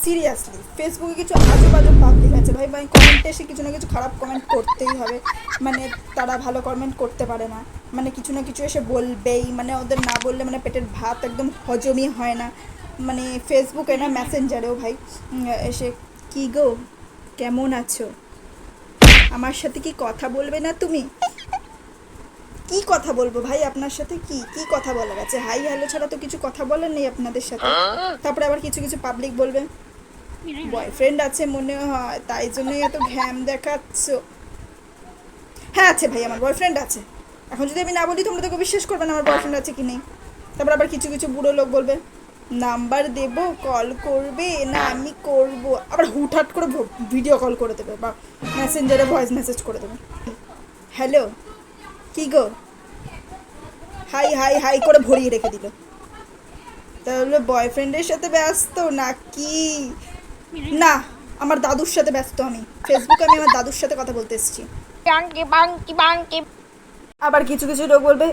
Seriously ফেসবুকে কিছু আজব আজব পাবলিক আছে ভাই, ভাই কমেন্টে এসে কিছু না কিছু খারাপ কমেন্ট করতেই হবে। মানে তারা ভালো কমেন্ট করতে পারে না, মানে কিছু না কিছু এসে বলবেই, মানে ওদের না বললে মানে পেটের ভাত একদম হজমই হয় না। মানে ফেসবুকে না মেসেঞ্জারেও ভাই এসে কি গো কেমন আছো, আমার সাথে কি কথা বলবে না তুমি? কি কথা বলবো ভাই আপনার সাথে, কি কি কথা বলার আছে? হাই হ্যালো ছাড়া তো কিছু কথা বলার নেই আপনাদের সাথে। তারপরে আবার কিছু কিছু পাবলিক বলবে বয়ফ্রেন্ড আছে মনে হয় তাই জন্যই এত ঘ্যাম দেখাচ্ছ। হ্যাঁ আছে ভাই, আমার বয়ফ্রেন্ড আছে। এখন যদি আমি না বলি তোমরা তোকে বিশ্বাস করবে না আমার বয়ফ্রেন্ড আছে কি নেই। তারপর আবার কিছু কিছু বুড়ো লোক বলবে নাম্বার দেব কল করবে না, আমি করব, আবার হুটহাট করে ভিডিও কল করে দেবে বা মেসেঞ্জারে ভয়েস মেসেজ করে দেবে। হ্যালো কি গো, হাই হাই হাই করে ভরিয়ে রেখে দিল। তাহলে বয়ফ্রেন্ডের সাথে ব্যস্ত নাকি? না, আমার দাদুর সাথে ব্যস্ত। আমি ফেসবুকে আমি আমার দাদুর সাথে কথা বলতে এসেছি। আবার কিছু কিছু লোক বলবে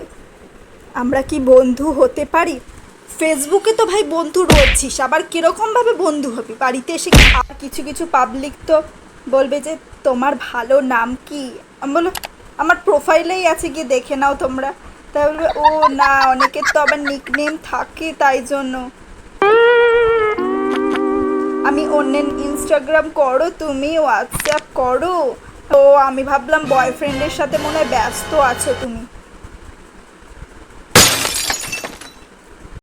আমরা কি বন্ধু হতে পারি? ফেসবুকে তো ভাই বন্ধু রয়েছিস, আবার কিরকমভাবে বন্ধু হবি বাড়িতে এসে? আর কিছু কিছু পাবলিক তো বলবে যে তোমার ভালো নাম কি? আমি বলো আমার প্রোফাইলেই আছে, গিয়ে দেখে নাও তোমরা। তাই বলবে ও না, অনেকের তো আবার নিকনেম থাকে তাই জন্য। আমি অন্যের ইনস্টাগ্রাম করো, তুমি হোয়াটসঅ্যাপ করো, তো আমি ভাবলাম বয়ফ্রেন্ডের সাথে মনে হয় ব্যস্ত আছো তুমি।